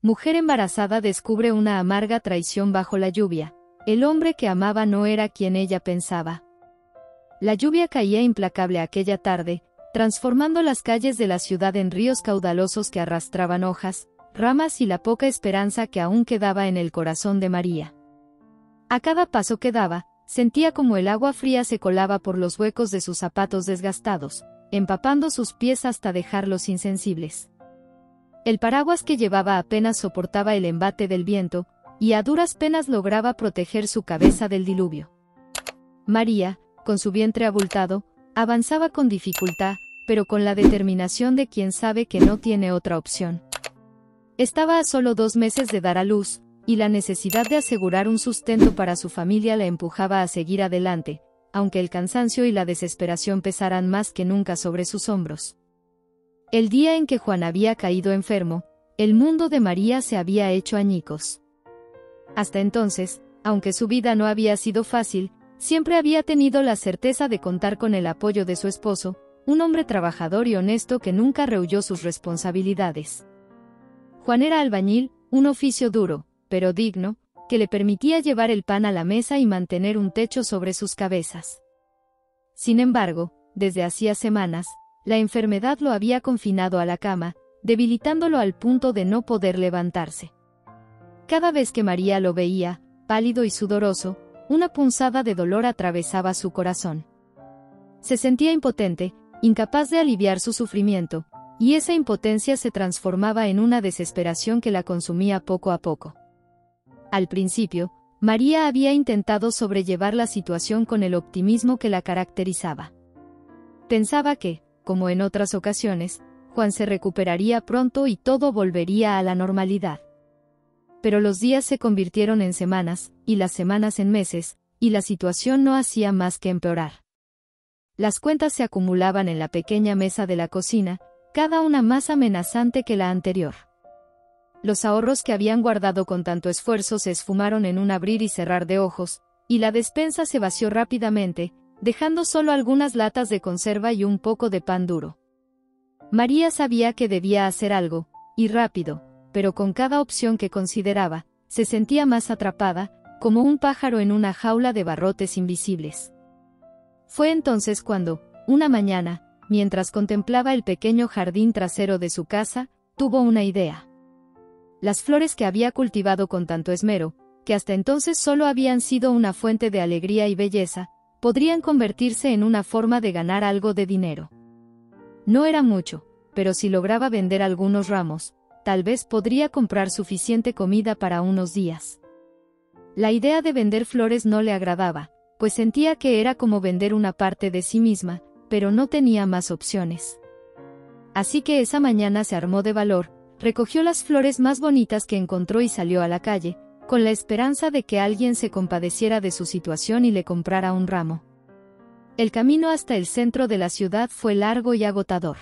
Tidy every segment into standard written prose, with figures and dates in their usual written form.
Mujer embarazada descubre una amarga traición bajo la lluvia. El hombre que amaba no era quien ella pensaba. La lluvia caía implacable aquella tarde, transformando las calles de la ciudad en ríos caudalosos que arrastraban hojas, ramas y la poca esperanza que aún quedaba en el corazón de María. A cada paso que daba, sentía como el agua fría se colaba por los huecos de sus zapatos desgastados, empapando sus pies hasta dejarlos insensibles. El paraguas que llevaba apenas soportaba el embate del viento, y a duras penas lograba proteger su cabeza del diluvio. María, con su vientre abultado, avanzaba con dificultad, pero con la determinación de quien sabe que no tiene otra opción. Estaba a solo 2 meses de dar a luz, y la necesidad de asegurar un sustento para su familia la empujaba a seguir adelante, aunque el cansancio y la desesperación pesaran más que nunca sobre sus hombros. El día en que Juan había caído enfermo, el mundo de María se había hecho añicos. Hasta entonces, aunque su vida no había sido fácil, siempre había tenido la certeza de contar con el apoyo de su esposo, un hombre trabajador y honesto que nunca rehuyó sus responsabilidades. Juan era albañil, un oficio duro, pero digno, que le permitía llevar el pan a la mesa y mantener un techo sobre sus cabezas. Sin embargo, desde hacía semanas, la enfermedad lo había confinado a la cama, debilitándolo al punto de no poder levantarse. Cada vez que María lo veía, pálido y sudoroso, una punzada de dolor atravesaba su corazón. Se sentía impotente, incapaz de aliviar su sufrimiento, y esa impotencia se transformaba en una desesperación que la consumía poco a poco. Al principio, María había intentado sobrellevar la situación con el optimismo que la caracterizaba. Pensaba que, como en otras ocasiones, Juan se recuperaría pronto y todo volvería a la normalidad. Pero los días se convirtieron en semanas, y las semanas en meses, y la situación no hacía más que empeorar. Las cuentas se acumulaban en la pequeña mesa de la cocina, cada una más amenazante que la anterior. Los ahorros que habían guardado con tanto esfuerzo se esfumaron en un abrir y cerrar de ojos, y la despensa se vació rápidamente, dejando solo algunas latas de conserva y un poco de pan duro. María sabía que debía hacer algo, y rápido, pero con cada opción que consideraba, se sentía más atrapada, como un pájaro en una jaula de barrotes invisibles. Fue entonces cuando, una mañana, mientras contemplaba el pequeño jardín trasero de su casa, tuvo una idea. Las flores que había cultivado con tanto esmero, que hasta entonces solo habían sido una fuente de alegría y belleza, podrían convertirse en una forma de ganar algo de dinero. No era mucho, pero si lograba vender algunos ramos, tal vez podría comprar suficiente comida para unos días. La idea de vender flores no le agradaba, pues sentía que era como vender una parte de sí misma, pero no tenía más opciones. Así que esa mañana se armó de valor, recogió las flores más bonitas que encontró y salió a la calle, con la esperanza de que alguien se compadeciera de su situación y le comprara un ramo. El camino hasta el centro de la ciudad fue largo y agotador.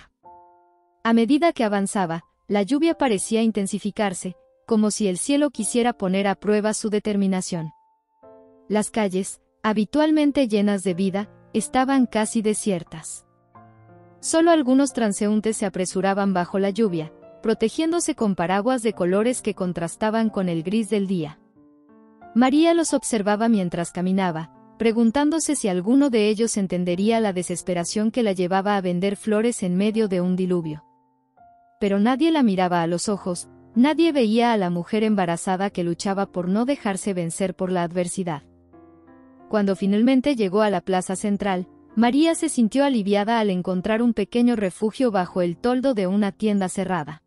A medida que avanzaba, la lluvia parecía intensificarse, como si el cielo quisiera poner a prueba su determinación. Las calles, habitualmente llenas de vida, estaban casi desiertas. Solo algunos transeúntes se apresuraban bajo la lluvia, protegiéndose con paraguas de colores que contrastaban con el gris del día. María los observaba mientras caminaba, preguntándose si alguno de ellos entendería la desesperación que la llevaba a vender flores en medio de un diluvio. Pero nadie la miraba a los ojos, nadie veía a la mujer embarazada que luchaba por no dejarse vencer por la adversidad. Cuando finalmente llegó a la plaza central, María se sintió aliviada al encontrar un pequeño refugio bajo el toldo de una tienda cerrada.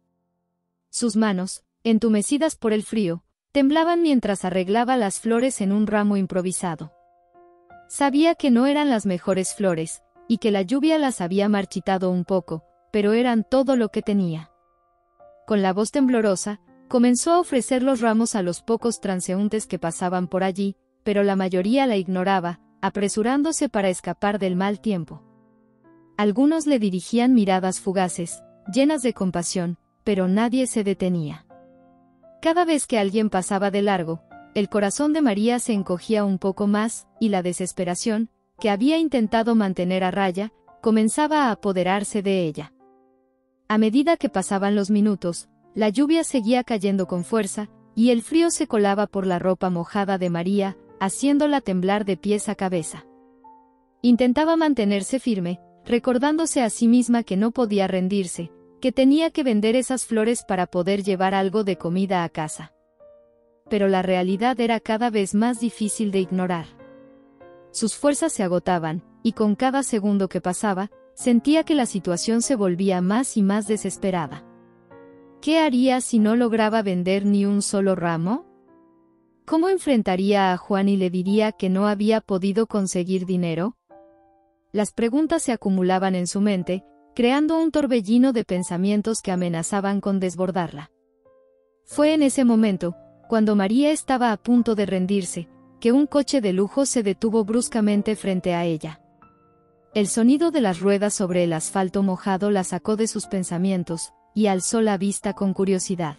Sus manos, entumecidas por el frío, temblaban mientras arreglaba las flores en un ramo improvisado. Sabía que no eran las mejores flores, y que la lluvia las había marchitado un poco, pero eran todo lo que tenía. Con la voz temblorosa, comenzó a ofrecer los ramos a los pocos transeúntes que pasaban por allí, pero la mayoría la ignoraba, apresurándose para escapar del mal tiempo. Algunos le dirigían miradas fugaces, llenas de compasión, pero nadie se detenía. Cada vez que alguien pasaba de largo, el corazón de María se encogía un poco más, y la desesperación, que había intentado mantener a raya, comenzaba a apoderarse de ella. A medida que pasaban los minutos, La lluvia seguía cayendo con fuerza, y el frío se colaba por la ropa mojada de María, haciéndola temblar de pies a cabeza. Intentaba mantenerse firme, recordándose a sí misma que no podía rendirse, que tenía que vender esas flores para poder llevar algo de comida a casa. Pero la realidad era cada vez más difícil de ignorar. Sus fuerzas se agotaban, y con cada segundo que pasaba, sentía que la situación se volvía más y más desesperada. ¿Qué haría si no lograba vender ni un solo ramo? ¿Cómo enfrentaría a Juan y le diría que no había podido conseguir dinero? Las preguntas se acumulaban en su mente, creando un torbellino de pensamientos que amenazaban con desbordarla. Fue en ese momento, cuando María estaba a punto de rendirse, que un coche de lujo se detuvo bruscamente frente a ella. El sonido de las ruedas sobre el asfalto mojado la sacó de sus pensamientos, y alzó la vista con curiosidad.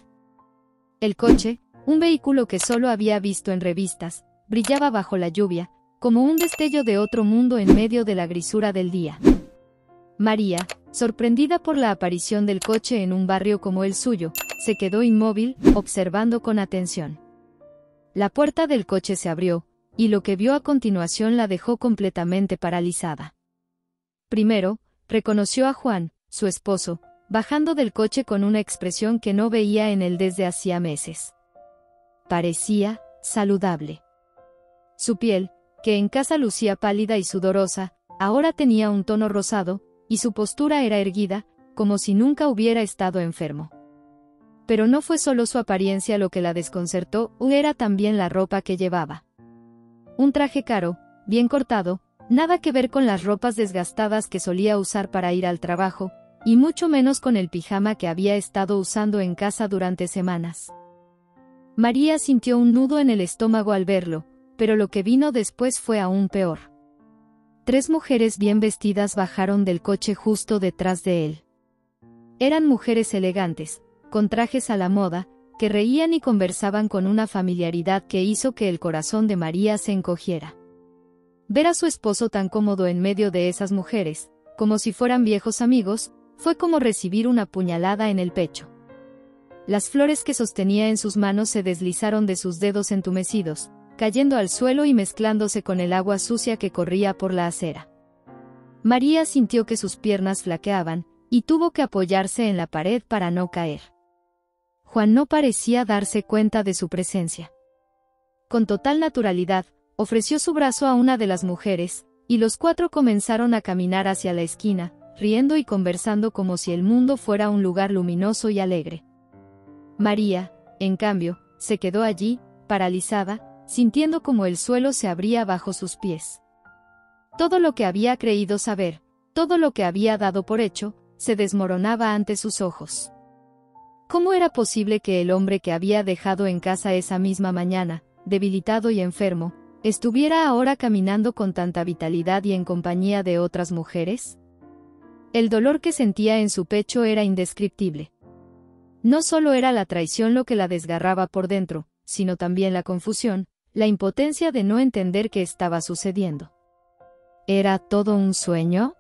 El coche, un vehículo que solo había visto en revistas, brillaba bajo la lluvia, como un destello de otro mundo en medio de la grisura del día. María, sorprendida por la aparición del coche en un barrio como el suyo, se quedó inmóvil, observando con atención. La puerta del coche se abrió, y lo que vio a continuación la dejó completamente paralizada. Primero, reconoció a Juan, su esposo, bajando del coche con una expresión que no veía en él desde hacía meses. Parecía saludable. Su piel, que en casa lucía pálida y sudorosa, ahora tenía un tono rosado, y su postura era erguida, como si nunca hubiera estado enfermo. Pero no fue solo su apariencia lo que la desconcertó, era también la ropa que llevaba. Un traje caro, bien cortado, nada que ver con las ropas desgastadas que solía usar para ir al trabajo, y mucho menos con el pijama que había estado usando en casa durante semanas. María sintió un nudo en el estómago al verlo, pero lo que vino después fue aún peor. 3 mujeres bien vestidas bajaron del coche justo detrás de él. Eran mujeres elegantes, con trajes a la moda, que reían y conversaban con una familiaridad que hizo que el corazón de María se encogiera. Ver a su esposo tan cómodo en medio de esas mujeres, como si fueran viejos amigos, fue como recibir una puñalada en el pecho. Las flores que sostenía en sus manos se deslizaron de sus dedos entumecidos, cayendo al suelo y mezclándose con el agua sucia que corría por la acera. María sintió que sus piernas flaqueaban, y tuvo que apoyarse en la pared para no caer. Juan no parecía darse cuenta de su presencia. Con total naturalidad, ofreció su brazo a una de las mujeres, y los 4 comenzaron a caminar hacia la esquina, riendo y conversando como si el mundo fuera un lugar luminoso y alegre. María, en cambio, se quedó allí, paralizada, sintiendo como el suelo se abría bajo sus pies. Todo lo que había creído saber, todo lo que había dado por hecho, se desmoronaba ante sus ojos. ¿Cómo era posible que el hombre que había dejado en casa esa misma mañana, debilitado y enfermo, estuviera ahora caminando con tanta vitalidad y en compañía de otras mujeres? El dolor que sentía en su pecho era indescriptible. No solo era la traición lo que la desgarraba por dentro, sino también la confusión, la impotencia de no entender qué estaba sucediendo. ¿Era todo un sueño?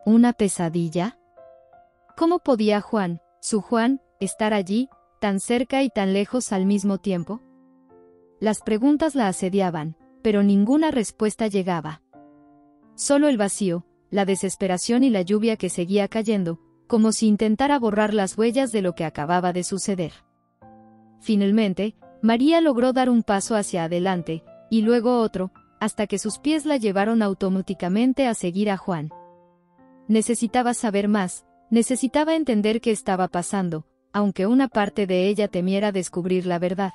¿Una pesadilla? ¿Cómo podía Juan, su Juan, estar allí, tan cerca y tan lejos al mismo tiempo? Las preguntas la asediaban, pero ninguna respuesta llegaba. Solo el vacío, la desesperación y la lluvia que seguía cayendo, como si intentara borrar las huellas de lo que acababa de suceder. Finalmente, María logró dar un paso hacia adelante, y luego otro, hasta que sus pies la llevaron automáticamente a seguir a Juan. Necesitaba saber más, necesitaba entender qué estaba pasando, aunque una parte de ella temiera descubrir la verdad.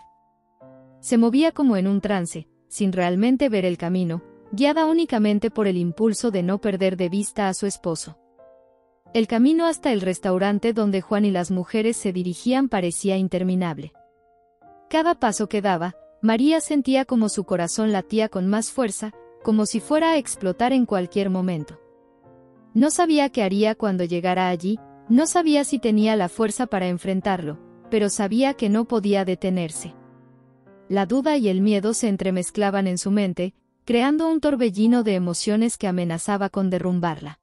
Se movía como en un trance, sin realmente ver el camino, guiada únicamente por el impulso de no perder de vista a su esposo. El camino hasta el restaurante donde Juan y las mujeres se dirigían parecía interminable. Cada paso que daba, María sentía como su corazón latía con más fuerza, como si fuera a explotar en cualquier momento. No sabía qué haría cuando llegara allí, no sabía si tenía la fuerza para enfrentarlo, pero sabía que no podía detenerse. La duda y el miedo se entremezclaban en su mente, creando un torbellino de emociones que amenazaba con derrumbarla.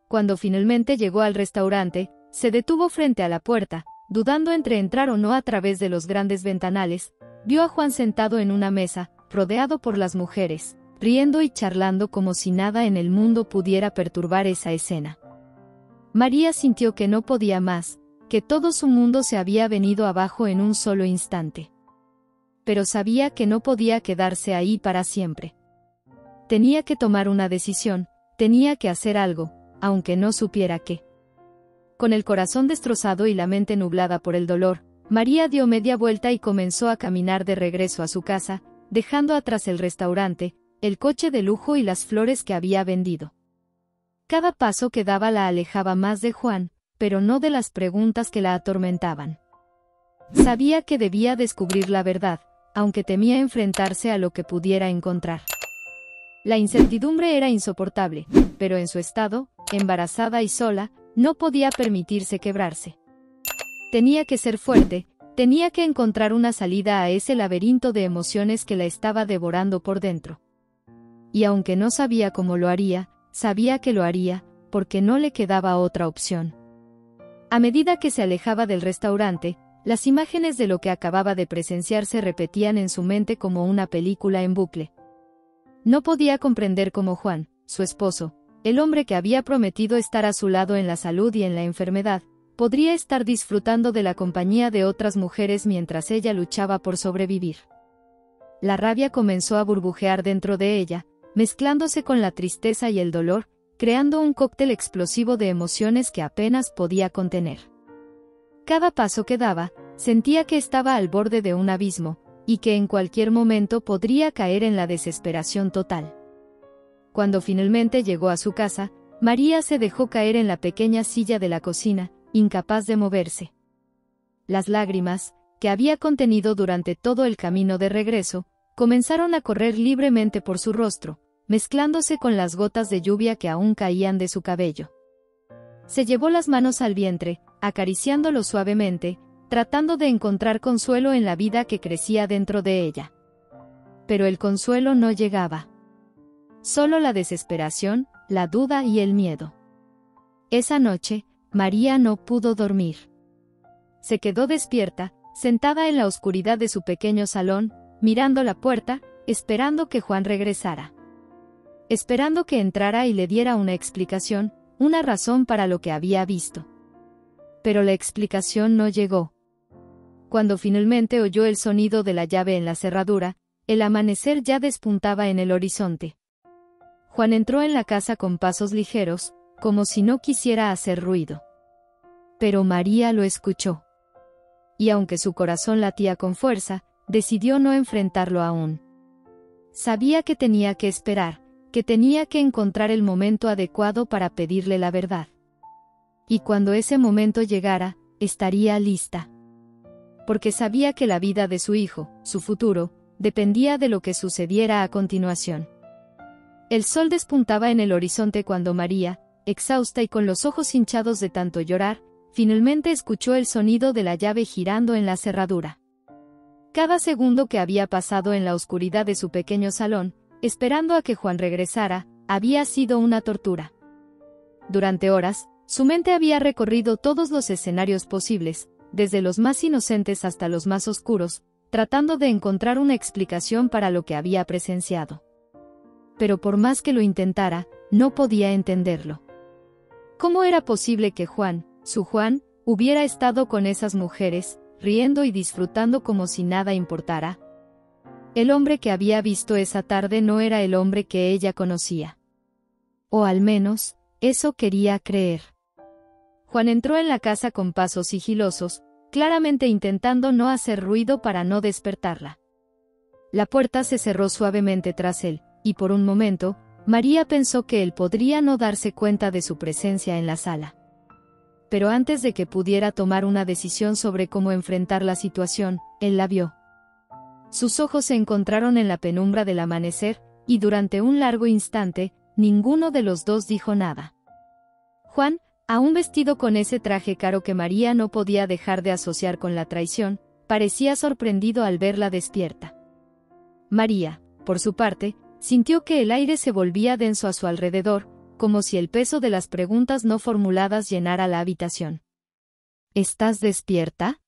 Cuando finalmente llegó al restaurante, se detuvo frente a la puerta, dudando entre entrar o no a través de los grandes ventanales, vio a Juan sentado en una mesa, rodeado por las mujeres, riendo y charlando como si nada en el mundo pudiera perturbar esa escena. María sintió que no podía más, que todo su mundo se había venido abajo en un solo instante. Pero sabía que no podía quedarse ahí para siempre. Tenía que tomar una decisión, tenía que hacer algo, aunque no supiera qué. Con el corazón destrozado y la mente nublada por el dolor, María dio media vuelta y comenzó a caminar de regreso a su casa, dejando atrás el restaurante, el coche de lujo y las flores que había vendido. Cada paso que daba la alejaba más de Juan, pero no de las preguntas que la atormentaban. Sabía que debía descubrir la verdad, aunque temía enfrentarse a lo que pudiera encontrar. La incertidumbre era insoportable, pero en su estado, embarazada y sola, no podía permitirse quebrarse. Tenía que ser fuerte, tenía que encontrar una salida a ese laberinto de emociones que la estaba devorando por dentro. Y aunque no sabía cómo lo haría, sabía que lo haría, porque no le quedaba otra opción. A medida que se alejaba del restaurante, las imágenes de lo que acababa de presenciar se repetían en su mente como una película en bucle. No podía comprender cómo Juan, su esposo, el hombre que había prometido estar a su lado en la salud y en la enfermedad, podría estar disfrutando de la compañía de otras mujeres mientras ella luchaba por sobrevivir. La rabia comenzó a burbujear dentro de ella, mezclándose con la tristeza y el dolor, creando un cóctel explosivo de emociones que apenas podía contener. Cada paso que daba, sentía que estaba al borde de un abismo, y que en cualquier momento podría caer en la desesperación total. Cuando finalmente llegó a su casa, María se dejó caer en la pequeña silla de la cocina, incapaz de moverse. Las lágrimas, que había contenido durante todo el camino de regreso, comenzaron a correr libremente por su rostro, mezclándose con las gotas de lluvia que aún caían de su cabello. Se llevó las manos al vientre, acariciándolo suavemente, tratando de encontrar consuelo en la vida que crecía dentro de ella. Pero el consuelo no llegaba. Solo la desesperación, la duda y el miedo. Esa noche, María no pudo dormir. Se quedó despierta, sentada en la oscuridad de su pequeño salón, mirando la puerta, esperando que Juan regresara. Esperando que entrara y le diera una explicación, una razón para lo que había visto. Pero la explicación no llegó. Cuando finalmente oyó el sonido de la llave en la cerradura, el amanecer ya despuntaba en el horizonte. Juan entró en la casa con pasos ligeros, como si no quisiera hacer ruido. Pero María lo escuchó. Y aunque su corazón latía con fuerza, decidió no enfrentarlo aún. Sabía que tenía que esperar, que tenía que encontrar el momento adecuado para pedirle la verdad. Y cuando ese momento llegara, estaría lista. Porque sabía que la vida de su hijo, su futuro, dependía de lo que sucediera a continuación. El sol despuntaba en el horizonte cuando María, exhausta y con los ojos hinchados de tanto llorar, finalmente escuchó el sonido de la llave girando en la cerradura. Cada segundo que había pasado en la oscuridad de su pequeño salón, esperando a que Juan regresara, había sido una tortura. Durante horas, su mente había recorrido todos los escenarios posibles, desde los más inocentes hasta los más oscuros, tratando de encontrar una explicación para lo que había presenciado. Pero por más que lo intentara, no podía entenderlo. ¿Cómo era posible que Juan, su Juan, hubiera estado con esas mujeres, riendo y disfrutando como si nada importara? El hombre que había visto esa tarde no era el hombre que ella conocía. O al menos, eso quería creer. Juan entró en la casa con pasos sigilosos, claramente intentando no hacer ruido para no despertarla. La puerta se cerró suavemente tras él, y por un momento, María pensó que él podría no darse cuenta de su presencia en la sala. Pero antes de que pudiera tomar una decisión sobre cómo enfrentar la situación, él la vio. Sus ojos se encontraron en la penumbra del amanecer, y durante un largo instante, ninguno de los dos dijo nada. Juan, aún vestido con ese traje caro que María no podía dejar de asociar con la traición, parecía sorprendido al verla despierta. María, por su parte, sintió que el aire se volvía denso a su alrededor, como si el peso de las preguntas no formuladas llenara la habitación. ¿Estás despierta?,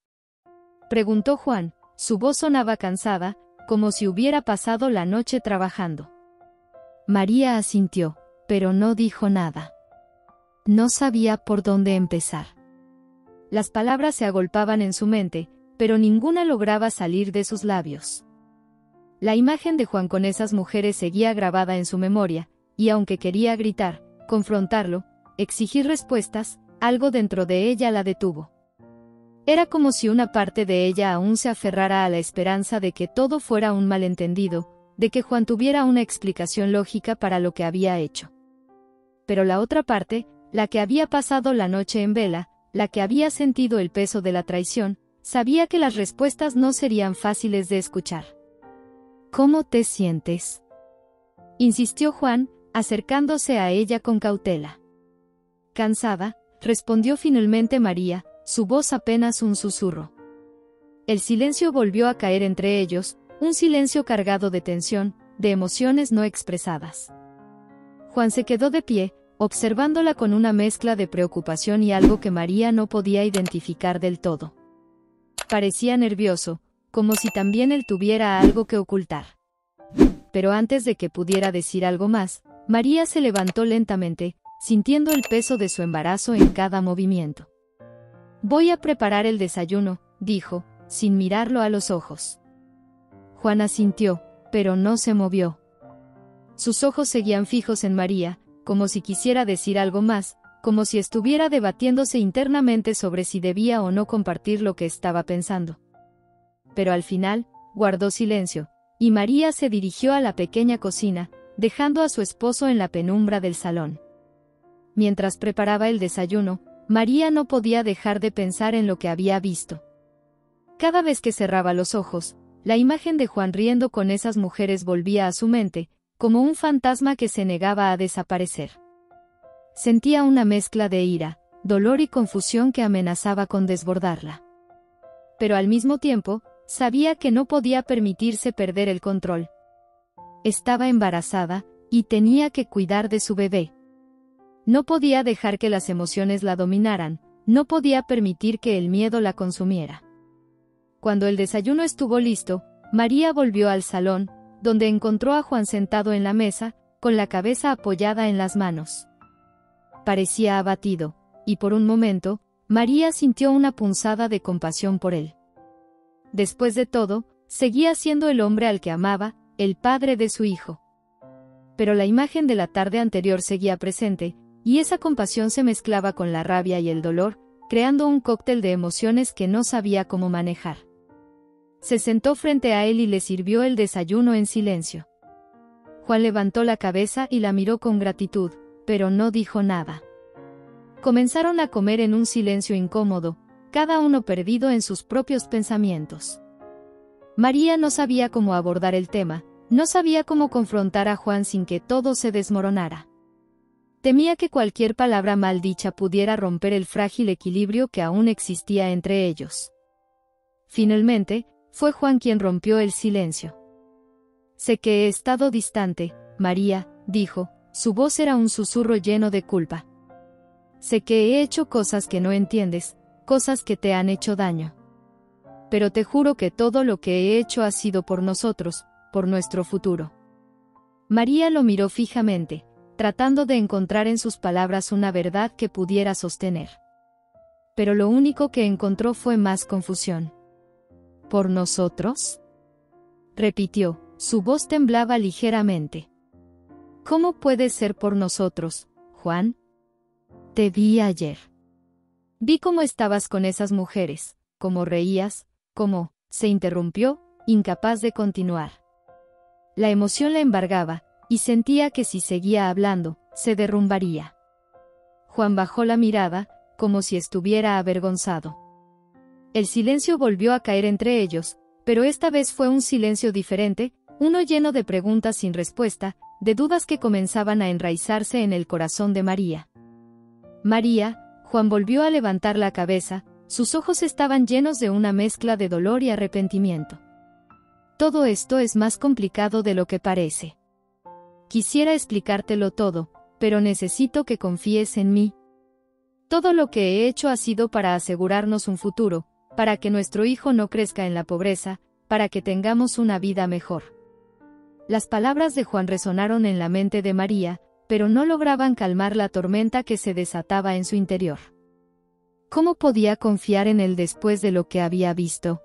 preguntó Juan. Su voz sonaba cansada, como si hubiera pasado la noche trabajando. María asintió, pero no dijo nada. No sabía por dónde empezar. Las palabras se agolpaban en su mente, pero ninguna lograba salir de sus labios. La imagen de Juan con esas mujeres seguía grabada en su memoria, y aunque quería gritar, confrontarlo, exigir respuestas, algo dentro de ella la detuvo. Era como si una parte de ella aún se aferrara a la esperanza de que todo fuera un malentendido, de que Juan tuviera una explicación lógica para lo que había hecho. Pero la otra parte, la que había pasado la noche en vela, la que había sentido el peso de la traición, sabía que las respuestas no serían fáciles de escuchar. ¿Cómo te sientes?, insistió Juan, acercándose a ella con cautela. Cansada, respondió finalmente María, su voz apenas un susurro. El silencio volvió a caer entre ellos, un silencio cargado de tensión, de emociones no expresadas. Juan se quedó de pie, observándola con una mezcla de preocupación y algo que María no podía identificar del todo. Parecía nervioso, como si también él tuviera algo que ocultar. Pero antes de que pudiera decir algo más, María se levantó lentamente, sintiendo el peso de su embarazo en cada movimiento. «Voy a preparar el desayuno», dijo, sin mirarlo a los ojos. Juan asintió, pero no se movió. Sus ojos seguían fijos en María, como si quisiera decir algo más, como si estuviera debatiéndose internamente sobre si debía o no compartir lo que estaba pensando. Pero al final, guardó silencio, y María se dirigió a la pequeña cocina, dejando a su esposo en la penumbra del salón. Mientras preparaba el desayuno, María no podía dejar de pensar en lo que había visto. Cada vez que cerraba los ojos, la imagen de Juan riendo con esas mujeres volvía a su mente, como un fantasma que se negaba a desaparecer. Sentía una mezcla de ira, dolor y confusión que amenazaba con desbordarla. Pero al mismo tiempo, sabía que no podía permitirse perder el control. Estaba embarazada, y tenía que cuidar de su bebé. No podía dejar que las emociones la dominaran, no podía permitir que el miedo la consumiera. Cuando el desayuno estuvo listo, María volvió al salón, donde encontró a Juan sentado en la mesa, con la cabeza apoyada en las manos. Parecía abatido, y por un momento, María sintió una punzada de compasión por él. Después de todo, seguía siendo el hombre al que amaba, el padre de su hijo. Pero la imagen de la tarde anterior seguía presente, y esa compasión se mezclaba con la rabia y el dolor, creando un cóctel de emociones que no sabía cómo manejar. Se sentó frente a él y le sirvió el desayuno en silencio. Juan levantó la cabeza y la miró con gratitud, pero no dijo nada. Comenzaron a comer en un silencio incómodo, cada uno perdido en sus propios pensamientos. María no sabía cómo abordar el tema, no sabía cómo confrontar a Juan sin que todo se desmoronara. Temía que cualquier palabra mal dicha pudiera romper el frágil equilibrio que aún existía entre ellos. Finalmente, fue Juan quien rompió el silencio. «Sé que he estado distante, María», dijo, su voz era un susurro lleno de culpa. «Sé que he hecho cosas que no entiendes, cosas que te han hecho daño. Pero te juro que todo lo que he hecho ha sido por nosotros, por nuestro futuro». María lo miró fijamente, tratando de encontrar en sus palabras una verdad que pudiera sostener. Pero lo único que encontró fue más confusión. «¿Por nosotros?», repitió, su voz temblaba ligeramente. «¿Cómo puede ser por nosotros, Juan? Te vi ayer. Vi cómo estabas con esas mujeres, cómo reías, cómo…», se interrumpió, incapaz de continuar. La emoción la embargaba, y sentía que si seguía hablando, se derrumbaría. Juan bajó la mirada, como si estuviera avergonzado. El silencio volvió a caer entre ellos, pero esta vez fue un silencio diferente, uno lleno de preguntas sin respuesta, de dudas que comenzaban a enraizarse en el corazón de María. «María», Juan volvió a levantar la cabeza, sus ojos estaban llenos de una mezcla de dolor y arrepentimiento. «Todo esto es más complicado de lo que parece. Quisiera explicártelo todo, pero necesito que confíes en mí. Todo lo que he hecho ha sido para asegurarnos un futuro, para que nuestro hijo no crezca en la pobreza, para que tengamos una vida mejor. Las palabras de Juan resonaron en la mente de María, pero no lograban calmar la tormenta que se desataba en su interior. ¿Cómo podía confiar en él después de lo que había visto?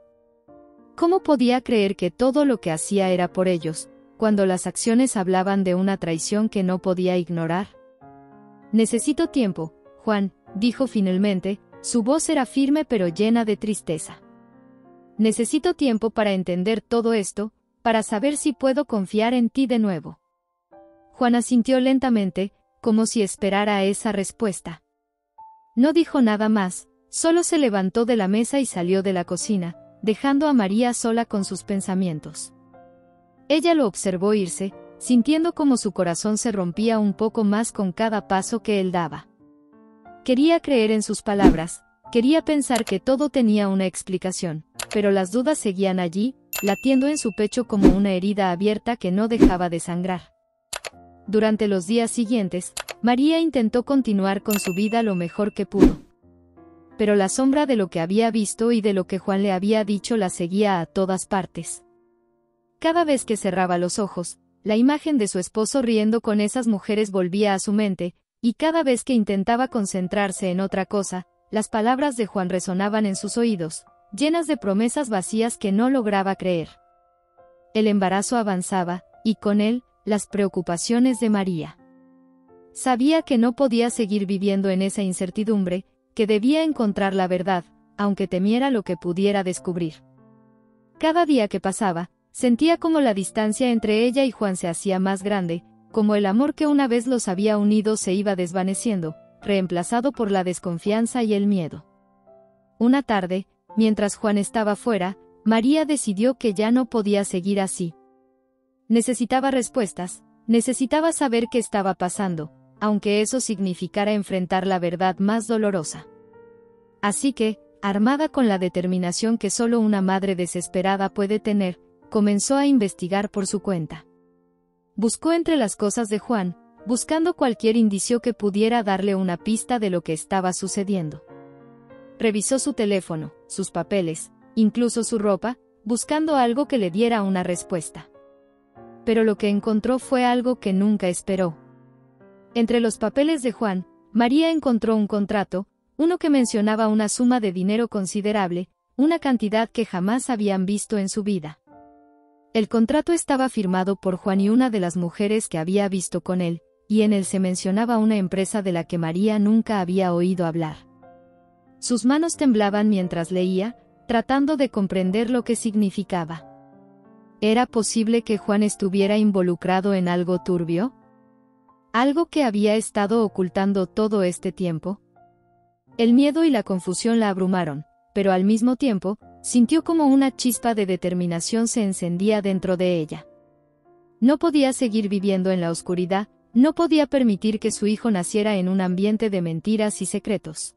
¿Cómo podía creer que todo lo que hacía era por ellos, cuando las acciones hablaban de una traición que no podía ignorar? Necesito tiempo, Juan, dijo finalmente, su voz era firme pero llena de tristeza. Necesito tiempo para entender todo esto, para saber si puedo confiar en ti de nuevo. Juan asintió lentamente, como si esperara esa respuesta. No dijo nada más, solo se levantó de la mesa y salió de la cocina, dejando a María sola con sus pensamientos. Ella lo observó irse, sintiendo como su corazón se rompía un poco más con cada paso que él daba. Quería creer en sus palabras, quería pensar que todo tenía una explicación, pero las dudas seguían allí, latiendo en su pecho como una herida abierta que no dejaba de sangrar. Durante los días siguientes, María intentó continuar con su vida lo mejor que pudo. Pero la sombra de lo que había visto y de lo que Juan le había dicho la seguía a todas partes. Cada vez que cerraba los ojos, la imagen de su esposo riendo con esas mujeres volvía a su mente, y cada vez que intentaba concentrarse en otra cosa, las palabras de Juan resonaban en sus oídos, llenas de promesas vacías que no lograba creer. El embarazo avanzaba, y con él, las preocupaciones de María. Sabía que no podía seguir viviendo en esa incertidumbre, que debía encontrar la verdad, aunque temiera lo que pudiera descubrir. Cada día que pasaba, sentía como la distancia entre ella y Juan se hacía más grande, como el amor que una vez los había unido se iba desvaneciendo, reemplazado por la desconfianza y el miedo. Una tarde, mientras Juan estaba fuera, María decidió que ya no podía seguir así. Necesitaba respuestas, necesitaba saber qué estaba pasando, aunque eso significara enfrentar la verdad más dolorosa. Así que, armada con la determinación que solo una madre desesperada puede tener, comenzó a investigar por su cuenta. Buscó entre las cosas de Juan, buscando cualquier indicio que pudiera darle una pista de lo que estaba sucediendo. Revisó su teléfono, sus papeles, incluso su ropa, buscando algo que le diera una respuesta. Pero lo que encontró fue algo que nunca esperó. Entre los papeles de Juan, María encontró un contrato, uno que mencionaba una suma de dinero considerable, una cantidad que jamás habían visto en su vida. El contrato estaba firmado por Juan y una de las mujeres que había visto con él, y en él se mencionaba una empresa de la que María nunca había oído hablar. Sus manos temblaban mientras leía, tratando de comprender lo que significaba. ¿Era posible que Juan estuviera involucrado en algo turbio? ¿Algo que había estado ocultando todo este tiempo? El miedo y la confusión la abrumaron, pero al mismo tiempo, sintió como una chispa de determinación se encendía dentro de ella. No podía seguir viviendo en la oscuridad, no podía permitir que su hijo naciera en un ambiente de mentiras y secretos.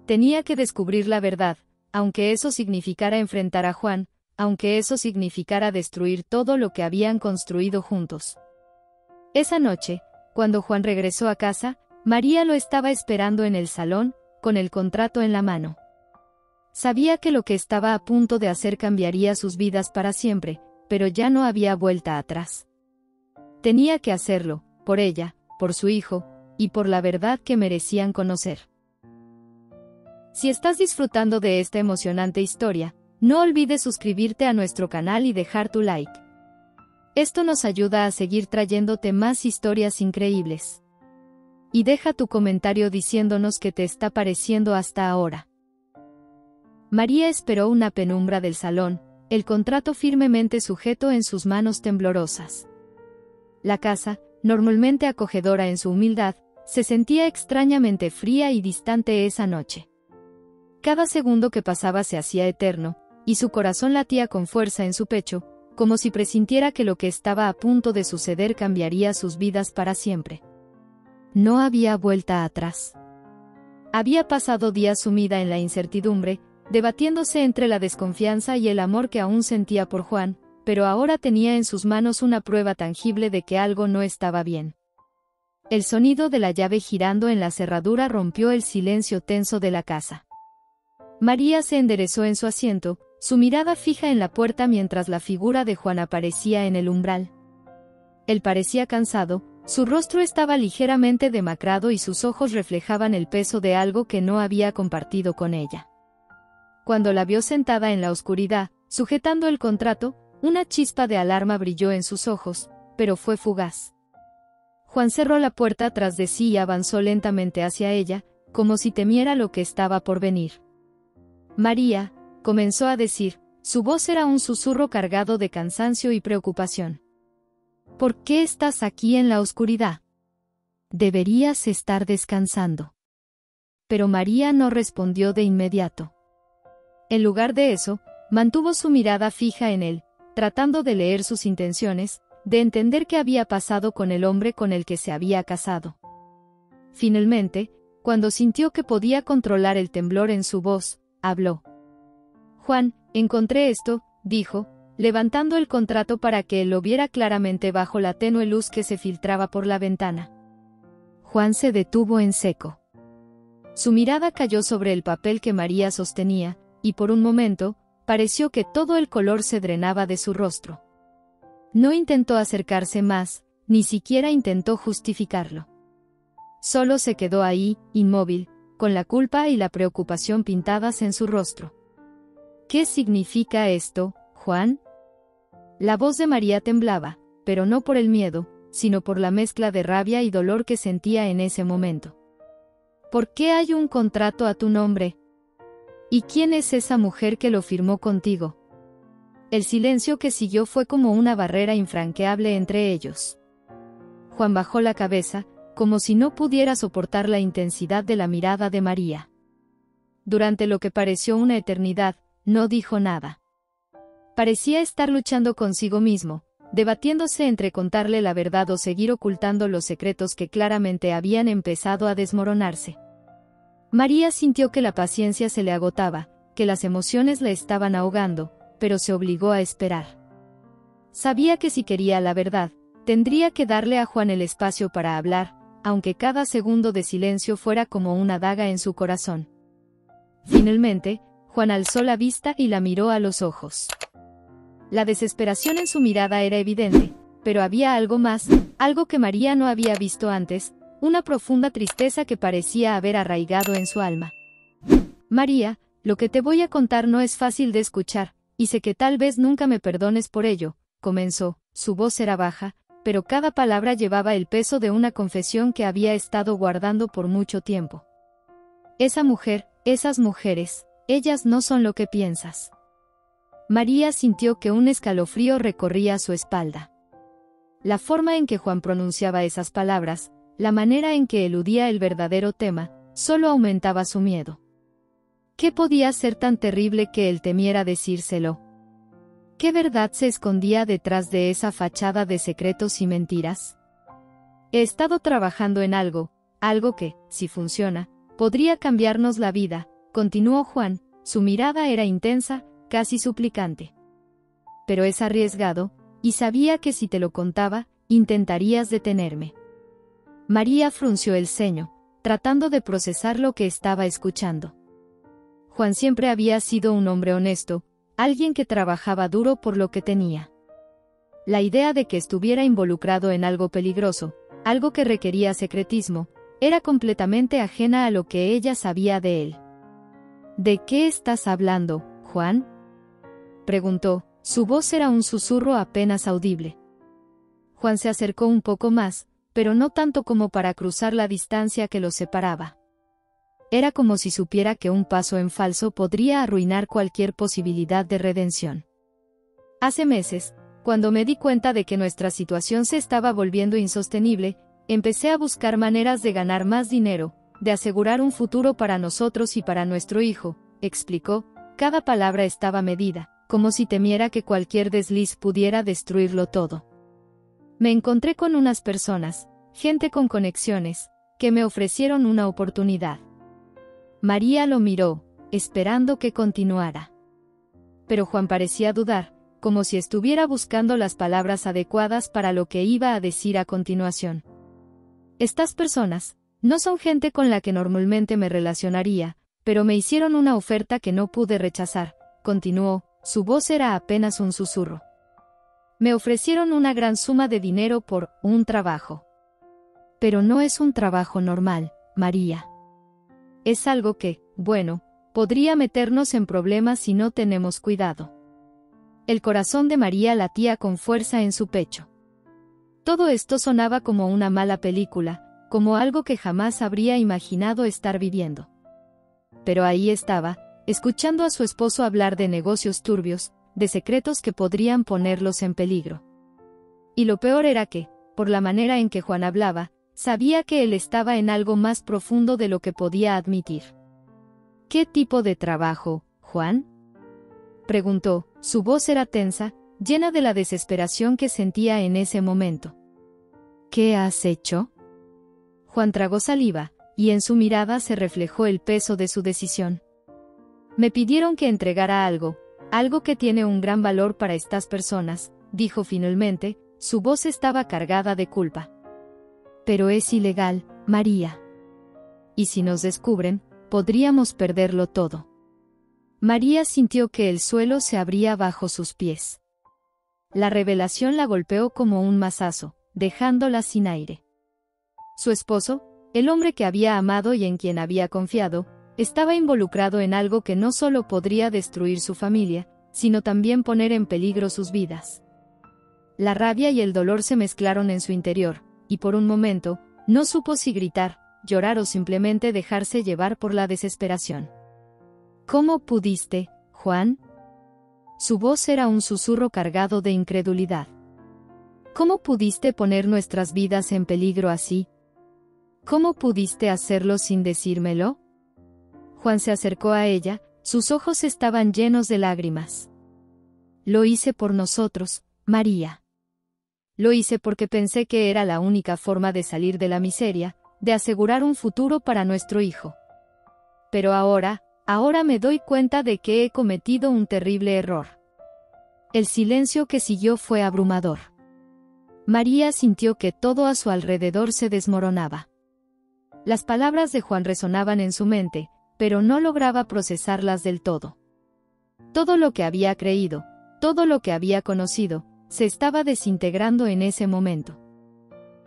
Tenía que descubrir la verdad, aunque eso significara enfrentar a Juan, aunque eso significara destruir todo lo que habían construido juntos. Esa noche, cuando Juan regresó a casa, María lo estaba esperando en el salón, con el contrato en la mano. Sabía que lo que estaba a punto de hacer cambiaría sus vidas para siempre, pero ya no había vuelta atrás. Tenía que hacerlo, por ella, por su hijo, y por la verdad que merecían conocer. Si estás disfrutando de esta emocionante historia, no olvides suscribirte a nuestro canal y dejar tu like. Esto nos ayuda a seguir trayéndote más historias increíbles. Y deja tu comentario diciéndonos qué te está pareciendo hasta ahora. María esperó una penumbra del salón, el contrato firmemente sujeto en sus manos temblorosas. La casa, normalmente acogedora en su humildad, se sentía extrañamente fría y distante esa noche. Cada segundo que pasaba se hacía eterno, y su corazón latía con fuerza en su pecho, como si presintiera que lo que estaba a punto de suceder cambiaría sus vidas para siempre. No había vuelta atrás. Había pasado días sumida en la incertidumbre, debatiéndose entre la desconfianza y el amor que aún sentía por Juan, pero ahora tenía en sus manos una prueba tangible de que algo no estaba bien. El sonido de la llave girando en la cerradura rompió el silencio tenso de la casa. María se enderezó en su asiento, su mirada fija en la puerta mientras la figura de Juan aparecía en el umbral. Él parecía cansado, su rostro estaba ligeramente demacrado y sus ojos reflejaban el peso de algo que no había compartido con ella. Cuando la vio sentada en la oscuridad, sujetando el contrato, una chispa de alarma brilló en sus ojos, pero fue fugaz. Juan cerró la puerta tras de sí y avanzó lentamente hacia ella, como si temiera lo que estaba por venir. María, comenzó a decir, su voz era un susurro cargado de cansancio y preocupación. ¿Por qué estás aquí en la oscuridad? Deberías estar descansando. Pero María no respondió de inmediato. En lugar de eso, mantuvo su mirada fija en él, tratando de leer sus intenciones, de entender qué había pasado con el hombre con el que se había casado. Finalmente, cuando sintió que podía controlar el temblor en su voz, habló. Juan, encontré esto, dijo, levantando el contrato para que él lo viera claramente bajo la tenue luz que se filtraba por la ventana. Juan se detuvo en seco. Su mirada cayó sobre el papel que María sostenía, y por un momento, pareció que todo el color se drenaba de su rostro. No intentó acercarse más, ni siquiera intentó justificarlo. Solo se quedó ahí, inmóvil, con la culpa y la preocupación pintadas en su rostro. ¿Qué significa esto, Juan? La voz de María temblaba, pero no por el miedo, sino por la mezcla de rabia y dolor que sentía en ese momento. ¿Por qué hay un contrato a tu nombre? ¿Y quién es esa mujer que lo firmó contigo? El silencio que siguió fue como una barrera infranqueable entre ellos. Juan bajó la cabeza, como si no pudiera soportar la intensidad de la mirada de María. Durante lo que pareció una eternidad, no dijo nada. Parecía estar luchando consigo mismo, debatiéndose entre contarle la verdad o seguir ocultando los secretos que claramente habían empezado a desmoronarse. María sintió que la paciencia se le agotaba, que las emociones la estaban ahogando, pero se obligó a esperar. Sabía que si quería la verdad, tendría que darle a Juan el espacio para hablar, aunque cada segundo de silencio fuera como una daga en su corazón. Finalmente, Juan alzó la vista y la miró a los ojos. La desesperación en su mirada era evidente, pero había algo más, algo que María no había visto antes, una profunda tristeza que parecía haber arraigado en su alma. María, lo que te voy a contar no es fácil de escuchar, y sé que tal vez nunca me perdones por ello, comenzó, su voz era baja, pero cada palabra llevaba el peso de una confesión que había estado guardando por mucho tiempo. Esa mujer, esas mujeres, ellas no son lo que piensas. María sintió que un escalofrío recorría su espalda. La forma en que Juan pronunciaba esas palabras, la manera en que eludía el verdadero tema, solo aumentaba su miedo. ¿Qué podía ser tan terrible que él temiera decírselo? ¿Qué verdad se escondía detrás de esa fachada de secretos y mentiras? He estado trabajando en algo que, si funciona, podría cambiarnos la vida, continuó Juan, su mirada era intensa, casi suplicante. Pero es arriesgado, y sabía que si te lo contaba, intentarías detenerme. María frunció el ceño, tratando de procesar lo que estaba escuchando. Juan siempre había sido un hombre honesto, alguien que trabajaba duro por lo que tenía. La idea de que estuviera involucrado en algo peligroso, algo que requería secretismo, era completamente ajena a lo que ella sabía de él. ¿De qué estás hablando, Juan?, preguntó, su voz era un susurro apenas audible. Juan se acercó un poco más, pero no tanto como para cruzar la distancia que los separaba. Era como si supiera que un paso en falso podría arruinar cualquier posibilidad de redención. Hace meses, cuando me di cuenta de que nuestra situación se estaba volviendo insostenible, empecé a buscar maneras de ganar más dinero, de asegurar un futuro para nosotros y para nuestro hijo, explicó, cada palabra estaba medida, como si temiera que cualquier desliz pudiera destruirlo todo. Me encontré con unas personas, gente con conexiones, que me ofrecieron una oportunidad. María lo miró, esperando que continuara. Pero Juan parecía dudar, como si estuviera buscando las palabras adecuadas para lo que iba a decir a continuación. Estas personas no son gente con la que normalmente me relacionaría, pero me hicieron una oferta que no pude rechazar, continuó, su voz era apenas un susurro. Me ofrecieron una gran suma de dinero por un trabajo. Pero no es un trabajo normal, María. Es algo que, bueno, podría meternos en problemas si no tenemos cuidado. El corazón de María latía con fuerza en su pecho. Todo esto sonaba como una mala película, como algo que jamás habría imaginado estar viviendo. Pero ahí estaba, escuchando a su esposo hablar de negocios turbios, de secretos que podrían ponerlos en peligro. Y lo peor era que, por la manera en que Juan hablaba, sabía que él estaba en algo más profundo de lo que podía admitir. ¿Qué tipo de trabajo, Juan?, preguntó, su voz era tensa, llena de la desesperación que sentía en ese momento. ¿Qué has hecho? Juan tragó saliva, y en su mirada se reflejó el peso de su decisión. Me pidieron que entregara algo que tiene un gran valor para estas personas, dijo finalmente, su voz estaba cargada de culpa. Pero es ilegal, María. Y si nos descubren, podríamos perderlo todo. María sintió que el suelo se abría bajo sus pies. La revelación la golpeó como un mazazo, dejándola sin aire. Su esposo, el hombre que había amado y en quien había confiado, estaba involucrado en algo que no solo podría destruir su familia, sino también poner en peligro sus vidas. La rabia y el dolor se mezclaron en su interior, y por un momento, no supo si gritar, llorar o simplemente dejarse llevar por la desesperación. ¿Cómo pudiste, Juan? Su voz era un susurro cargado de incredulidad. ¿Cómo pudiste poner nuestras vidas en peligro así? ¿Cómo pudiste hacerlo sin decírmelo? Juan se acercó a ella, sus ojos estaban llenos de lágrimas. Lo hice por nosotros, María. Lo hice porque pensé que era la única forma de salir de la miseria, de asegurar un futuro para nuestro hijo. Pero ahora me doy cuenta de que he cometido un terrible error. El silencio que siguió fue abrumador. María sintió que todo a su alrededor se desmoronaba. Las palabras de Juan resonaban en su mente, pero no lograba procesarlas del todo. Todo lo que había creído, todo lo que había conocido, se estaba desintegrando en ese momento.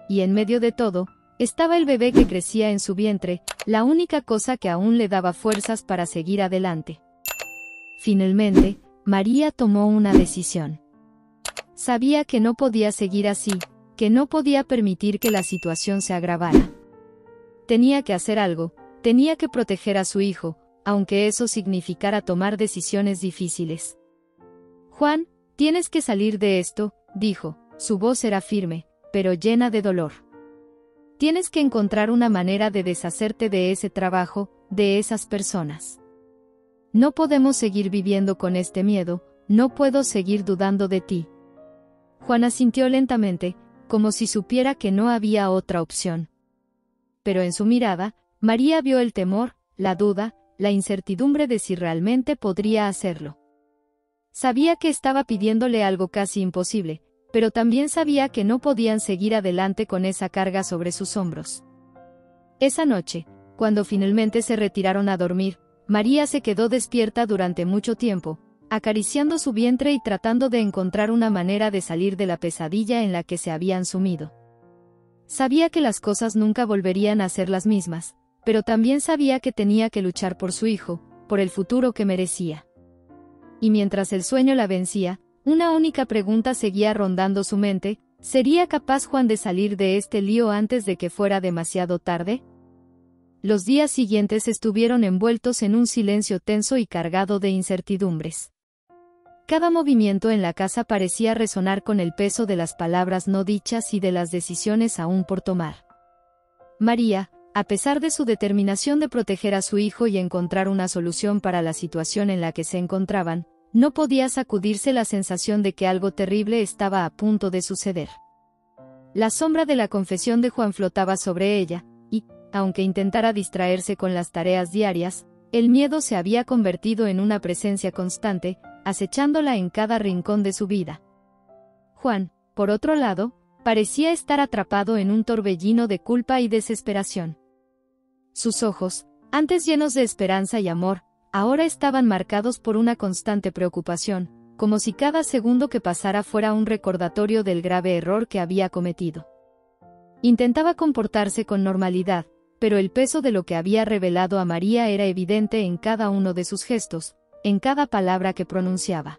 Y en medio de todo, estaba el bebé que crecía en su vientre, la única cosa que aún le daba fuerzas para seguir adelante. Finalmente, María tomó una decisión. Sabía que no podía seguir así, que no podía permitir que la situación se agravara. Tenía que hacer algo, tenía que proteger a su hijo, aunque eso significara tomar decisiones difíciles. Juan, tienes que salir de esto, dijo, su voz era firme, pero llena de dolor. Tienes que encontrar una manera de deshacerte de ese trabajo, de esas personas. No podemos seguir viviendo con este miedo, no puedo seguir dudando de ti. Juan asintió lentamente, como si supiera que no había otra opción. Pero en su mirada, María vio el temor, la duda, la incertidumbre de si realmente podría hacerlo. Sabía que estaba pidiéndole algo casi imposible, pero también sabía que no podían seguir adelante con esa carga sobre sus hombros. Esa noche, cuando finalmente se retiraron a dormir, María se quedó despierta durante mucho tiempo, acariciando su vientre y tratando de encontrar una manera de salir de la pesadilla en la que se habían sumido. Sabía que las cosas nunca volverían a ser las mismas, pero también sabía que tenía que luchar por su hijo, por el futuro que merecía. Y mientras el sueño la vencía, una única pregunta seguía rondando su mente: ¿sería capaz Juan de salir de este lío antes de que fuera demasiado tarde? Los días siguientes estuvieron envueltos en un silencio tenso y cargado de incertidumbres. Cada movimiento en la casa parecía resonar con el peso de las palabras no dichas y de las decisiones aún por tomar. María, a pesar de su determinación de proteger a su hijo y encontrar una solución para la situación en la que se encontraban, no podía sacudirse la sensación de que algo terrible estaba a punto de suceder. La sombra de la confesión de Juan flotaba sobre ella, y, aunque intentara distraerse con las tareas diarias, el miedo se había convertido en una presencia constante, acechándola en cada rincón de su vida. Juan, por otro lado, Parecía estar atrapado en un torbellino de culpa y desesperación. Sus ojos, antes llenos de esperanza y amor, ahora estaban marcados por una constante preocupación, como si cada segundo que pasara fuera un recordatorio del grave error que había cometido. Intentaba comportarse con normalidad, pero el peso de lo que había revelado a María era evidente en cada uno de sus gestos, en cada palabra que pronunciaba.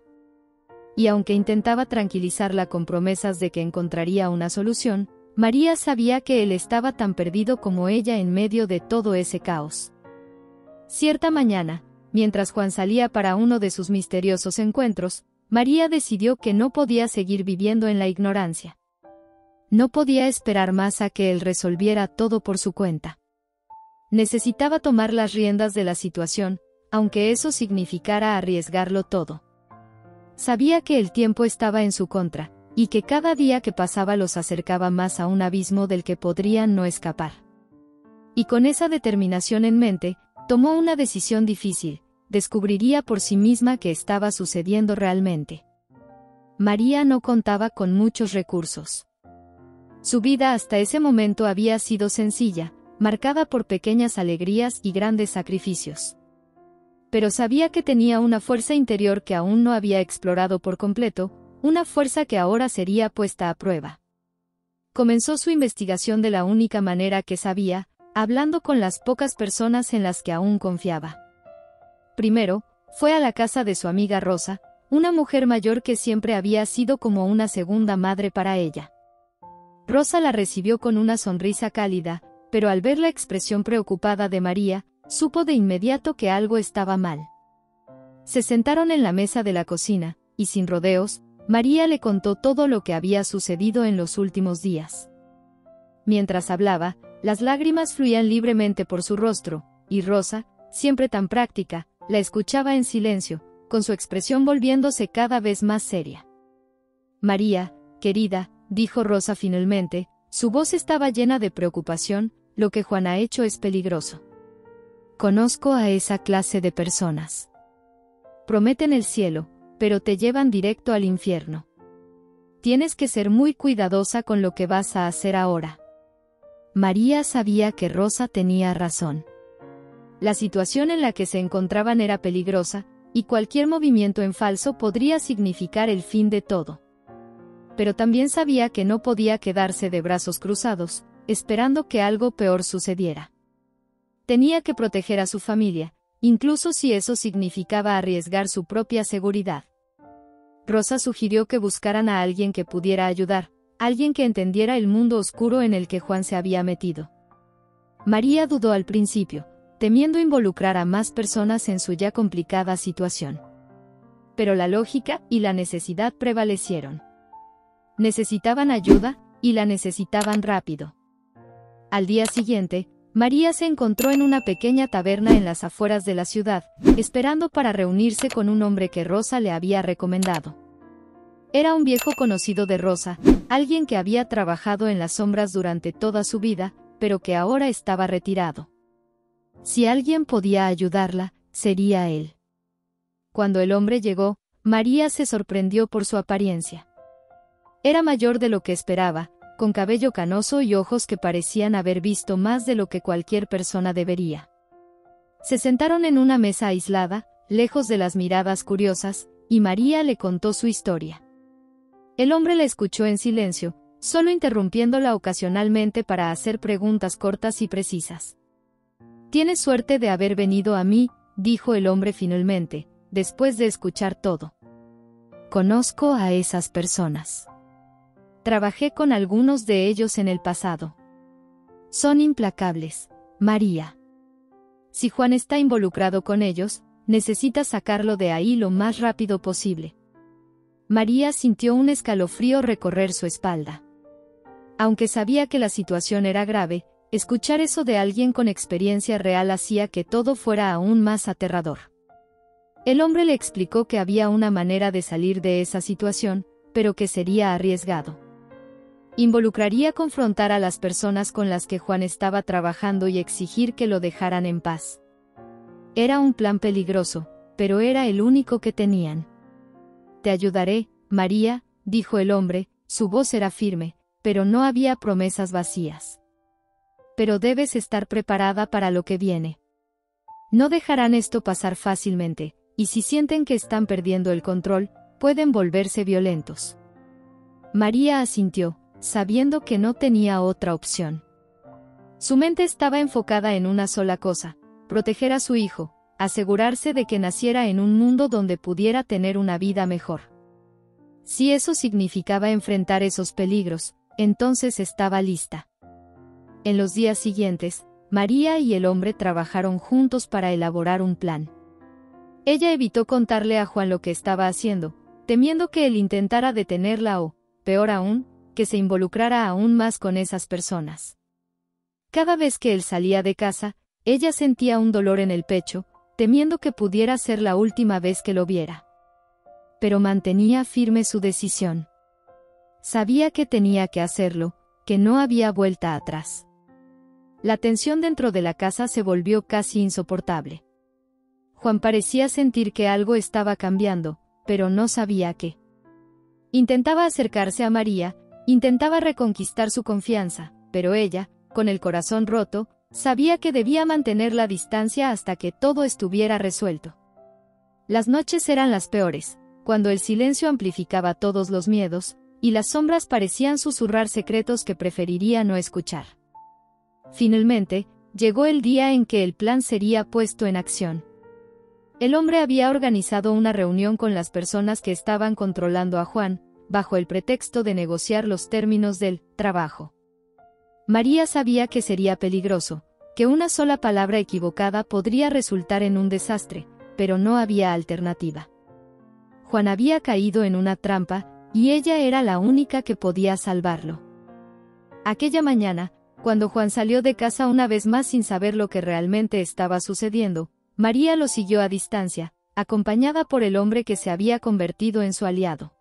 Y aunque intentaba tranquilizarla con promesas de que encontraría una solución, María sabía que él estaba tan perdido como ella en medio de todo ese caos. Cierta mañana, mientras Juan salía para uno de sus misteriosos encuentros, María decidió que no podía seguir viviendo en la ignorancia. No podía esperar más a que él resolviera todo por su cuenta. Necesitaba tomar las riendas de la situación, aunque eso significara arriesgarlo todo. Sabía que el tiempo estaba en su contra, y que cada día que pasaba los acercaba más a un abismo del que podrían no escapar. Y con esa determinación en mente, tomó una decisión difícil: descubriría por sí misma qué estaba sucediendo realmente. María no contaba con muchos recursos. Su vida hasta ese momento había sido sencilla, marcada por pequeñas alegrías y grandes sacrificios. Pero sabía que tenía una fuerza interior que aún no había explorado por completo, una fuerza que ahora sería puesta a prueba. Comenzó su investigación de la única manera que sabía, hablando con las pocas personas en las que aún confiaba. Primero, fue a la casa de su amiga Rosa, una mujer mayor que siempre había sido como una segunda madre para ella. Rosa la recibió con una sonrisa cálida, pero al ver la expresión preocupada de María, supo de inmediato que algo estaba mal. Se sentaron en la mesa de la cocina, y sin rodeos, María le contó todo lo que había sucedido en los últimos días. Mientras hablaba, las lágrimas fluían libremente por su rostro, y Rosa, siempre tan práctica, la escuchaba en silencio, con su expresión volviéndose cada vez más seria. María, querida, dijo Rosa finalmente, su voz estaba llena de preocupación, lo que Juan ha hecho es peligroso. Conozco a esa clase de personas. Prometen el cielo, pero te llevan directo al infierno. Tienes que ser muy cuidadosa con lo que vas a hacer ahora. María sabía que Rosa tenía razón. La situación en la que se encontraban era peligrosa, y cualquier movimiento en falso podría significar el fin de todo. Pero también sabía que no podía quedarse de brazos cruzados, esperando que algo peor sucediera. Tenía que proteger a su familia, incluso si eso significaba arriesgar su propia seguridad. Rosa sugirió que buscaran a alguien que pudiera ayudar, alguien que entendiera el mundo oscuro en el que Juan se había metido. María dudó al principio, temiendo involucrar a más personas en su ya complicada situación. Pero la lógica y la necesidad prevalecieron. Necesitaban ayuda, y la necesitaban rápido. Al día siguiente, María se encontró en una pequeña taberna en las afueras de la ciudad, esperando para reunirse con un hombre que Rosa le había recomendado. Era un viejo conocido de Rosa, alguien que había trabajado en las sombras durante toda su vida, pero que ahora estaba retirado. Si alguien podía ayudarla, sería él. Cuando el hombre llegó, María se sorprendió por su apariencia. Era mayor de lo que esperaba, con cabello canoso y ojos que parecían haber visto más de lo que cualquier persona debería. Se sentaron en una mesa aislada, lejos de las miradas curiosas, y María le contó su historia. El hombre la escuchó en silencio, solo interrumpiéndola ocasionalmente para hacer preguntas cortas y precisas. «Tienes suerte de haber venido a mí», dijo el hombre finalmente, después de escuchar todo. «Conozco a esas personas. Trabajé con algunos de ellos en el pasado. Son implacables, María. Si Juan está involucrado con ellos, necesita sacarlo de ahí lo más rápido posible». María sintió un escalofrío recorrer su espalda. Aunque sabía que la situación era grave, escuchar eso de alguien con experiencia real hacía que todo fuera aún más aterrador. El hombre le explicó que había una manera de salir de esa situación, pero que sería arriesgado. Involucraría confrontar a las personas con las que Juan estaba trabajando y exigir que lo dejaran en paz. Era un plan peligroso, pero era el único que tenían. «Te ayudaré, María», dijo el hombre, su voz era firme, pero no había promesas vacías. Pero debes estar preparada para lo que viene. No dejarán esto pasar fácilmente, y si sienten que están perdiendo el control, pueden volverse violentos. María asintió, sabiendo que no tenía otra opción. Su mente estaba enfocada en una sola cosa: proteger a su hijo, asegurarse de que naciera en un mundo donde pudiera tener una vida mejor. Si eso significaba enfrentar esos peligros, entonces estaba lista. En los días siguientes, María y el hombre trabajaron juntos para elaborar un plan. Ella evitó contarle a Juan lo que estaba haciendo, temiendo que él intentara detenerla o, peor aún, que se involucrara aún más con esas personas. Cada vez que él salía de casa, ella sentía un dolor en el pecho, temiendo que pudiera ser la última vez que lo viera. Pero mantenía firme su decisión. Sabía que tenía que hacerlo, que no había vuelta atrás. La tensión dentro de la casa se volvió casi insoportable. Juan parecía sentir que algo estaba cambiando, pero no sabía qué. Intentaba acercarse a María, intentaba reconquistar su confianza, pero ella, con el corazón roto, sabía que debía mantener la distancia hasta que todo estuviera resuelto. Las noches eran las peores, cuando el silencio amplificaba todos los miedos, y las sombras parecían susurrar secretos que preferiría no escuchar. Finalmente, llegó el día en que el plan sería puesto en acción. El hombre había organizado una reunión con las personas que estaban controlando a Juan, bajo el pretexto de negociar los términos del trabajo. María sabía que sería peligroso, que una sola palabra equivocada podría resultar en un desastre, pero no había alternativa. Juan había caído en una trampa, y ella era la única que podía salvarlo. Aquella mañana, cuando Juan salió de casa una vez más sin saber lo que realmente estaba sucediendo, María lo siguió a distancia, acompañada por el hombre que se había convertido en su aliado.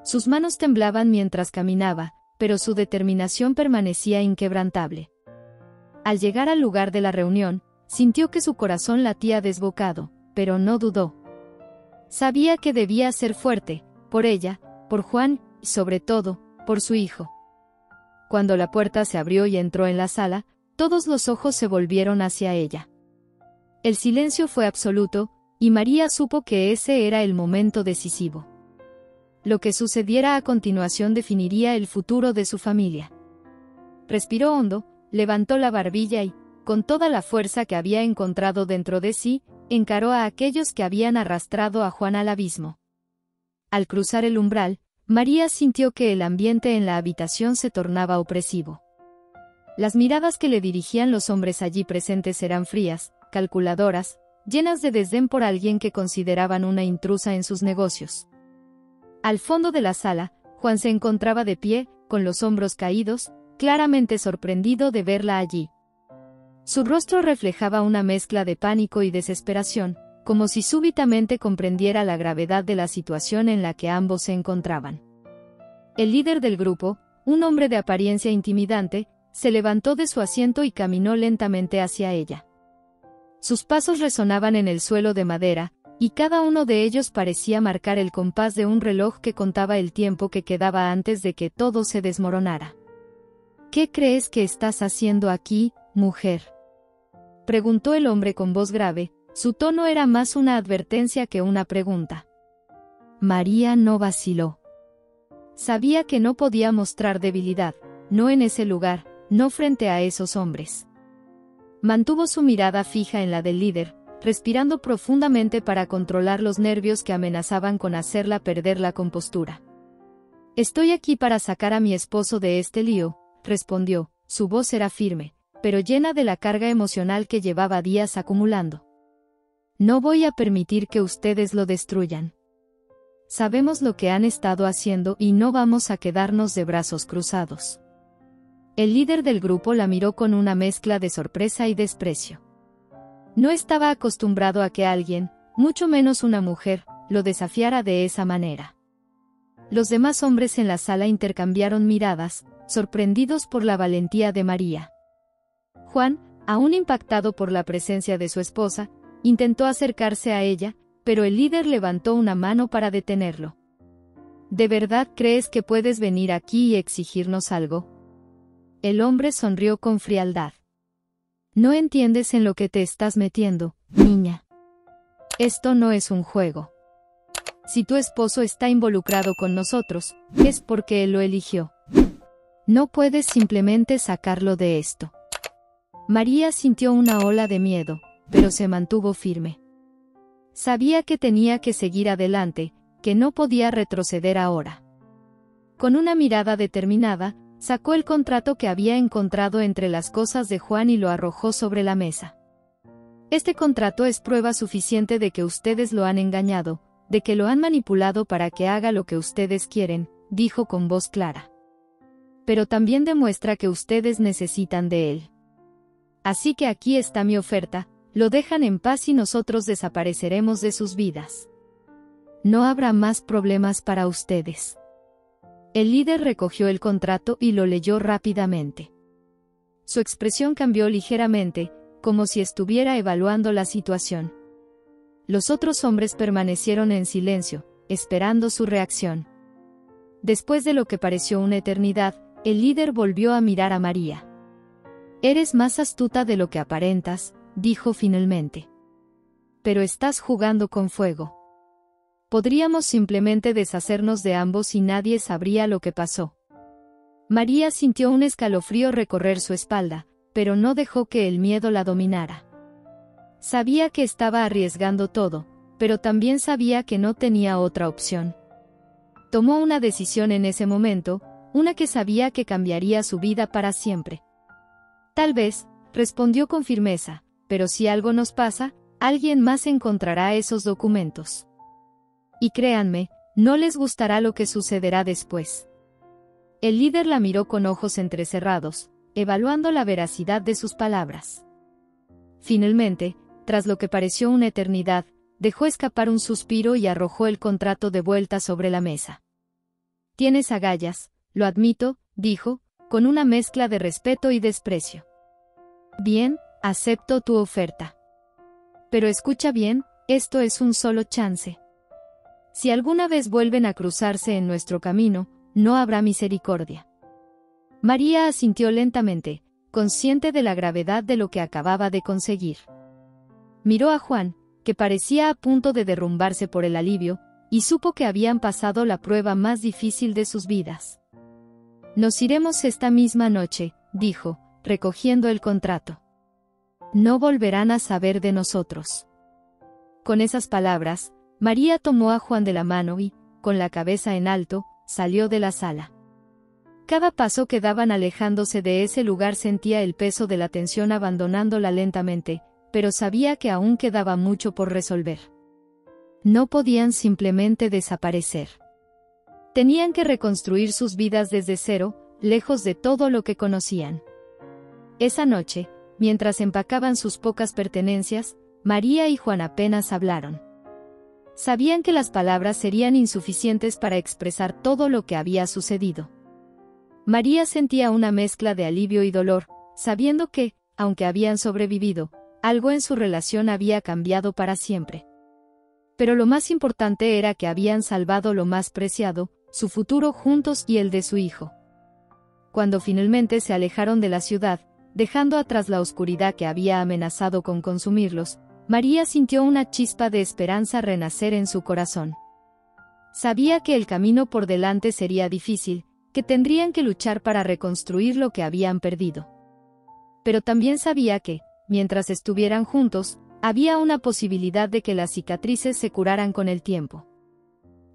Sus manos temblaban mientras caminaba, pero su determinación permanecía inquebrantable. Al llegar al lugar de la reunión, sintió que su corazón latía desbocado, pero no dudó. Sabía que debía ser fuerte, por ella, por Juan, y sobre todo, por su hijo. Cuando la puerta se abrió y entró en la sala, todos los ojos se volvieron hacia ella. El silencio fue absoluto, y María supo que ese era el momento decisivo. Lo que sucediera a continuación definiría el futuro de su familia. Respiró hondo, levantó la barbilla y, con toda la fuerza que había encontrado dentro de sí, encaró a aquellos que habían arrastrado a Juan al abismo. Al cruzar el umbral, María sintió que el ambiente en la habitación se tornaba opresivo. Las miradas que le dirigían los hombres allí presentes eran frías, calculadoras, llenas de desdén por alguien que consideraban una intrusa en sus negocios. Al fondo de la sala, Juan se encontraba de pie, con los hombros caídos, claramente sorprendido de verla allí. Su rostro reflejaba una mezcla de pánico y desesperación, como si súbitamente comprendiera la gravedad de la situación en la que ambos se encontraban. El líder del grupo, un hombre de apariencia intimidante, se levantó de su asiento y caminó lentamente hacia ella. Sus pasos resonaban en el suelo de madera, y cada uno de ellos parecía marcar el compás de un reloj que contaba el tiempo que quedaba antes de que todo se desmoronara. ¿Qué crees que estás haciendo aquí, mujer?, preguntó el hombre con voz grave. Su tono era más una advertencia que una pregunta. María no vaciló. Sabía que no podía mostrar debilidad, no en ese lugar, no frente a esos hombres. Mantuvo su mirada fija en la del líder, respirando profundamente para controlar los nervios que amenazaban con hacerla perder la compostura. Estoy aquí para sacar a mi esposo de este lío, respondió, su voz era firme, pero llena de la carga emocional que llevaba días acumulando. No voy a permitir que ustedes lo destruyan. Sabemos lo que han estado haciendo y no vamos a quedarnos de brazos cruzados. El líder del grupo la miró con una mezcla de sorpresa y desprecio. No estaba acostumbrado a que alguien, mucho menos una mujer, lo desafiara de esa manera. Los demás hombres en la sala intercambiaron miradas, sorprendidos por la valentía de María. Juan, aún impactado por la presencia de su esposa, intentó acercarse a ella, pero el líder levantó una mano para detenerlo. ¿De verdad crees que puedes venir aquí y exigirnos algo? El hombre sonrió con frialdad. No entiendes en lo que te estás metiendo, niña. Esto no es un juego. Si tu esposo está involucrado con nosotros, es porque él lo eligió. No puedes simplemente sacarlo de esto. María sintió una ola de miedo, pero se mantuvo firme. Sabía que tenía que seguir adelante, que no podía retroceder ahora. Con una mirada determinada, sacó el contrato que había encontrado entre las cosas de Juan y lo arrojó sobre la mesa. Este contrato es prueba suficiente de que ustedes lo han engañado, de que lo han manipulado para que haga lo que ustedes quieren, dijo con voz clara. Pero también demuestra que ustedes necesitan de él. Así que aquí está mi oferta, lo dejan en paz y nosotros desapareceremos de sus vidas. No habrá más problemas para ustedes. El líder recogió el contrato y lo leyó rápidamente. Su expresión cambió ligeramente, como si estuviera evaluando la situación. Los otros hombres permanecieron en silencio, esperando su reacción. Después de lo que pareció una eternidad, el líder volvió a mirar a María. Eres más astuta de lo que aparentas, dijo finalmente. Pero estás jugando con fuego. Podríamos simplemente deshacernos de ambos y nadie sabría lo que pasó. María sintió un escalofrío recorrer su espalda, pero no dejó que el miedo la dominara. Sabía que estaba arriesgando todo, pero también sabía que no tenía otra opción. Tomó una decisión en ese momento, una que sabía que cambiaría su vida para siempre. Tal vez, respondió con firmeza, pero si algo nos pasa, alguien más encontrará esos documentos. Y créanme, no les gustará lo que sucederá después. El líder la miró con ojos entrecerrados, evaluando la veracidad de sus palabras. Finalmente, tras lo que pareció una eternidad, dejó escapar un suspiro y arrojó el contrato de vuelta sobre la mesa. Tienes agallas, lo admito, dijo, con una mezcla de respeto y desprecio. Bien, acepto tu oferta. Pero escucha bien, esto es un solo chance. Si alguna vez vuelven a cruzarse en nuestro camino, no habrá misericordia. María asintió lentamente, consciente de la gravedad de lo que acababa de conseguir. Miró a Juan, que parecía a punto de derrumbarse por el alivio, y supo que habían pasado la prueba más difícil de sus vidas. Nos iremos esta misma noche, dijo, recogiendo el contrato. No volverán a saber de nosotros. Con esas palabras, María tomó a Juan de la mano y, con la cabeza en alto, salió de la sala. Cada paso que daban alejándose de ese lugar sentía el peso de la tensión abandonándola lentamente, pero sabía que aún quedaba mucho por resolver. No podían simplemente desaparecer. Tenían que reconstruir sus vidas desde cero, lejos de todo lo que conocían. Esa noche, mientras empacaban sus pocas pertenencias, María y Juan apenas hablaron. Sabían que las palabras serían insuficientes para expresar todo lo que había sucedido. María sentía una mezcla de alivio y dolor, sabiendo que, aunque habían sobrevivido, algo en su relación había cambiado para siempre. Pero lo más importante era que habían salvado lo más preciado, su futuro juntos y el de su hijo. Cuando finalmente se alejaron de la ciudad, dejando atrás la oscuridad que había amenazado con consumirlos, María sintió una chispa de esperanza renacer en su corazón. Sabía que el camino por delante sería difícil, que tendrían que luchar para reconstruir lo que habían perdido. Pero también sabía que, mientras estuvieran juntos, había una posibilidad de que las cicatrices se curaran con el tiempo.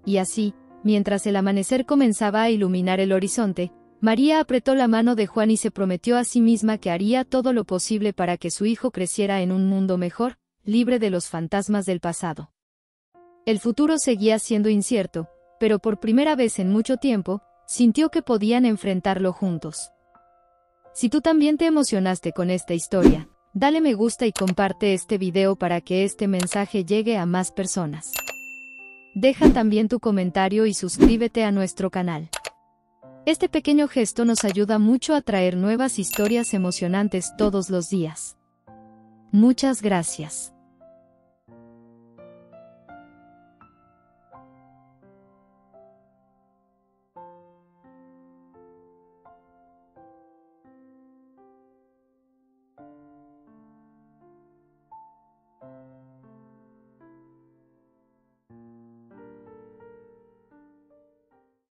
Y así, mientras el amanecer comenzaba a iluminar el horizonte, María apretó la mano de Juan y se prometió a sí misma que haría todo lo posible para que su hijo creciera en un mundo mejor, libre de los fantasmas del pasado. El futuro seguía siendo incierto, pero por primera vez en mucho tiempo, sintió que podían enfrentarlo juntos. Si tú también te emocionaste con esta historia, dale me gusta y comparte este video para que este mensaje llegue a más personas. Deja también tu comentario y suscríbete a nuestro canal. Este pequeño gesto nos ayuda mucho a traer nuevas historias emocionantes todos los días. Muchas gracias.